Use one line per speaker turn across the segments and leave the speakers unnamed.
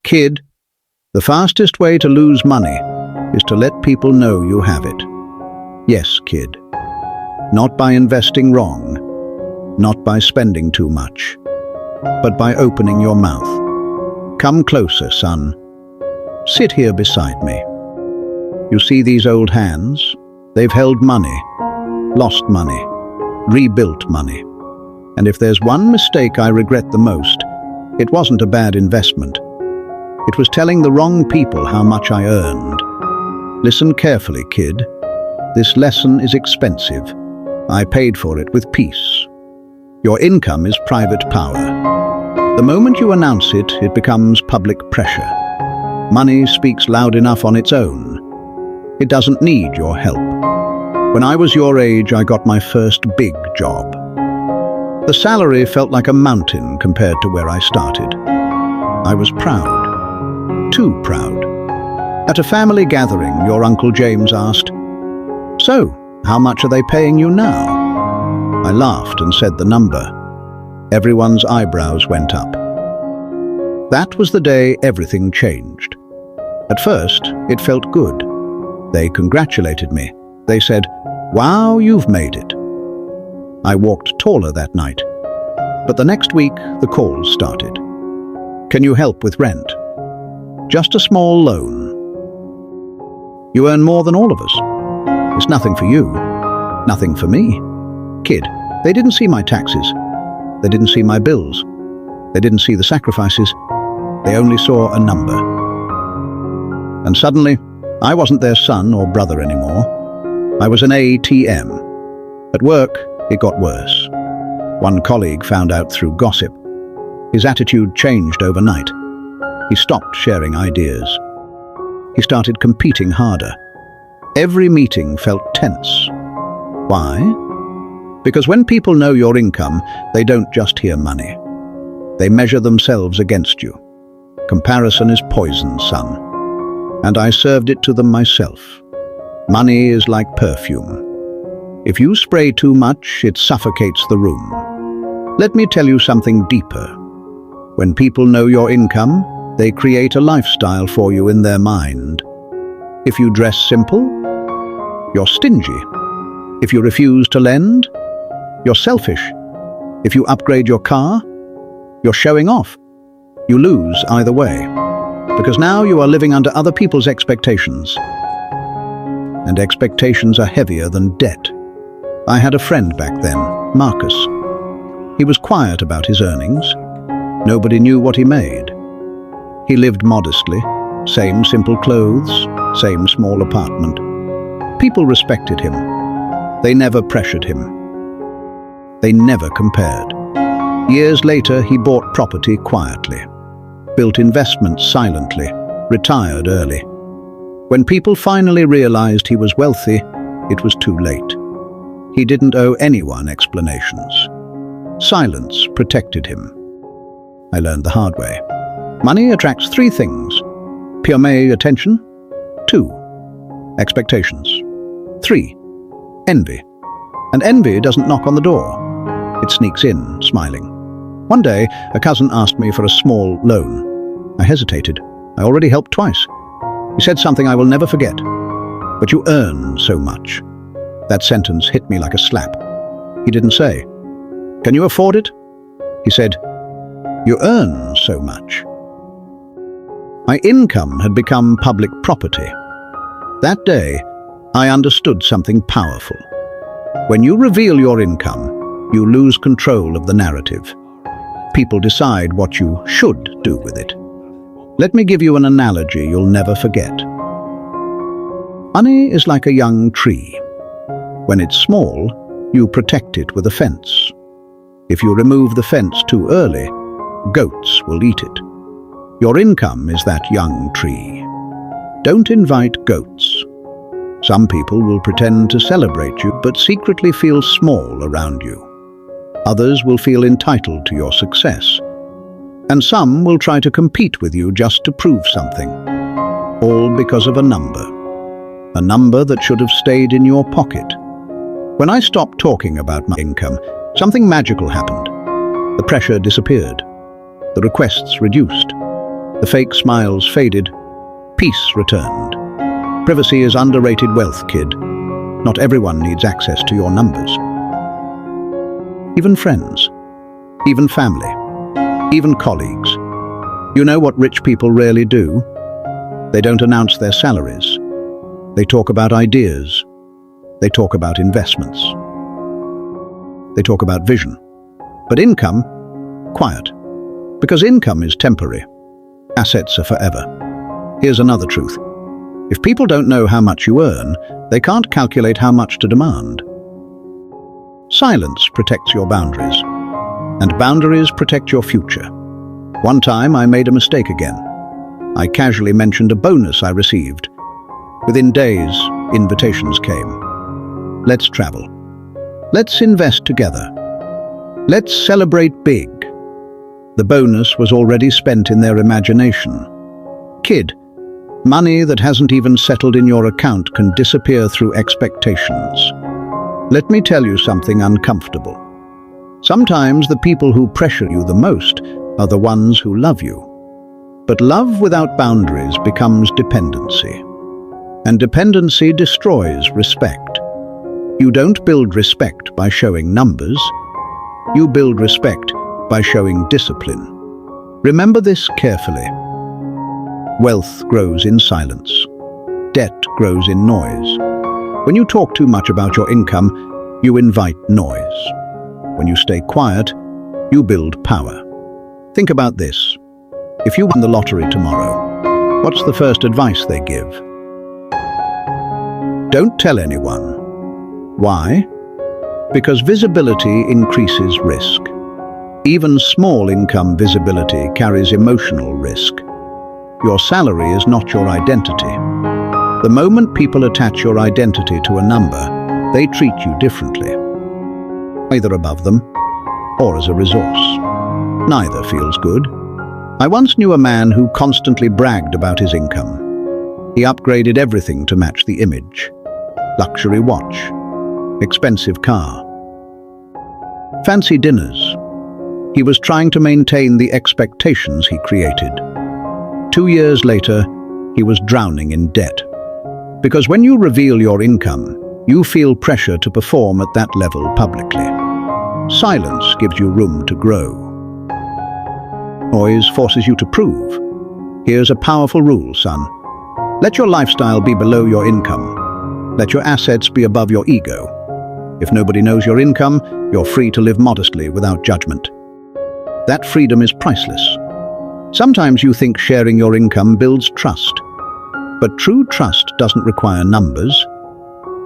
Kid, the fastest way to lose money is to let people know you have it. Yes, kid. Not by investing wrong, not by spending too much, but by opening your mouth. Come closer, son. Sit here beside me. You see these old hands? They've held money, lost money, rebuilt money. And if there's one mistake I regret the most, it wasn't a bad investment. It was telling the wrong people how much I earned. Listen carefully, kid. This lesson is expensive. I paid for it with peace. Your income is private power. The moment you announce it, it becomes public pressure. Money speaks loud enough on its own. It doesn't need your help. When I was your age, I got my first big job. The salary felt like a mountain compared to where I started. I was proud. Too proud. At a family gathering, your Uncle James asked, "So, how much are they paying you now?" I laughed and said the number. Everyone's eyebrows went up. That was the day everything changed. At first, it felt good. They congratulated me. They said, "Wow, you've made it." I walked taller that night. But the next week, the calls started. "Can you help with rent?" "Just a small loan." "You earn more than all of us." "It's nothing for you, nothing for me." Kid, they didn't see my taxes. They didn't see my bills. They didn't see the sacrifices. They only saw a number. And suddenly, I wasn't their son or brother anymore. I was an ATM. At work, it got worse. One colleague found out through gossip. His attitude changed overnight. He stopped sharing ideas. He started competing harder. Every meeting felt tense. Why? Because when people know your income, they don't just hear money. They measure themselves against you. Comparison is poison, son. And I served it to them myself. Money is like perfume. If you spray too much, it suffocates the room. Let me tell you something deeper. When people know your income, they create a lifestyle for you in their mind. If you dress simple, you're stingy. If you refuse to lend, you're selfish. If you upgrade your car, you're showing off. You lose either way, because now you are living under other people's expectations. And expectations are heavier than debt. I had a friend back then, Marcus. He was quiet about his earnings. Nobody knew what he made. He lived modestly, same simple clothes, same small apartment. People respected him. They never pressured him. They never compared. Years later, he bought property quietly, built investments silently, retired early. When people finally realized he was wealthy, it was too late. He didn't owe anyone explanations. Silence protected him. I learned the hard way. Money attracts three things. Purely attention. 2. Expectations. 3. Envy. And envy doesn't knock on the door. It sneaks in, smiling. One day, a cousin asked me for a small loan. I hesitated. I already helped twice. He said something I will never forget. "But you earn so much." That sentence hit me like a slap. He didn't say, "Can you afford it?" He said, "You earn so much." My income had become public property. That day, I understood something powerful. When you reveal your income, you lose control of the narrative. People decide what you should do with it. Let me give you an analogy you'll never forget. Money is like a young tree. When it's small, you protect it with a fence. If you remove the fence too early, goats will eat it. Your income is that young tree. Don't invite goats. Some people will pretend to celebrate you, but secretly feel small around you. Others will feel entitled to your success. And some will try to compete with you just to prove something. All because of a number. A number that should have stayed in your pocket. When I stopped talking about my income, something magical happened. The pressure disappeared. The requests reduced. The fake smiles faded. Peace returned. Privacy is underrated wealth, kid. Not everyone needs access to your numbers. Even friends, even family, even colleagues. You know what rich people rarely do? They don't announce their salaries. They talk about ideas. They talk about investments. They talk about vision. But income, quiet. Because income is temporary. Assets are forever. Here's another truth. If people don't know how much you earn, they can't calculate how much to demand. Silence protects your boundaries, and boundaries protect your future. One time I made a mistake again. I casually mentioned a bonus I received. Within days, invitations came. Let's travel. Let's invest together. Let's celebrate big. The bonus was already spent in their imagination. Kid, money that hasn't even settled in your account can disappear through expectations. Let me tell you something uncomfortable. Sometimes the people who pressure you the most are the ones who love you. But love without boundaries becomes dependency. And dependency destroys respect. You don't build respect by showing numbers. You build respect by showing discipline. Remember this carefully. Wealth grows in silence. Debt grows in noise. When you talk too much about your income, you invite noise. When you stay quiet, you build power. Think about this. If you won the lottery tomorrow, what's the first advice they give? Don't tell anyone. Why? Because visibility increases risk. Even small income visibility carries emotional risk. Your salary is not your identity. The moment people attach your identity to a number, they treat you differently. Either above them, or as a resource. Neither feels good. I once knew a man who constantly bragged about his income. He upgraded everything to match the image. Luxury watch, expensive car, fancy dinners. He was trying to maintain the expectations he created. 2 years later, he was drowning in debt. Because when you reveal your income, you feel pressure to perform at that level publicly. Silence gives you room to grow. Noise forces you to prove. Here's a powerful rule, son. Let your lifestyle be below your income. Let your assets be above your ego. If nobody knows your income, you're free to live modestly without judgment. That freedom is priceless. Sometimes you think sharing your income builds trust. But true trust doesn't require numbers.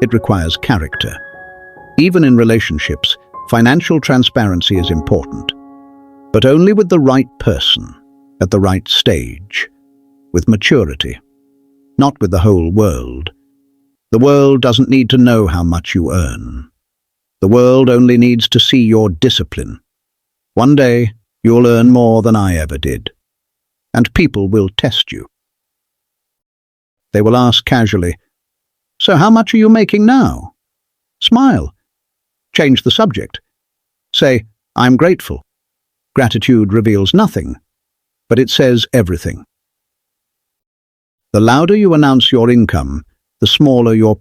It requires character. Even in relationships, financial transparency is important. But only with the right person, at the right stage, with maturity. Not with the whole world. The world doesn't need to know how much you earn. The world only needs to see your discipline. One day, you'll earn more than I ever did. And people will test you. They will ask casually, "So how much are you making now?" Smile. Change the subject. Say, "I'm grateful." Gratitude reveals nothing, but it says everything. The louder you announce your income, the smaller your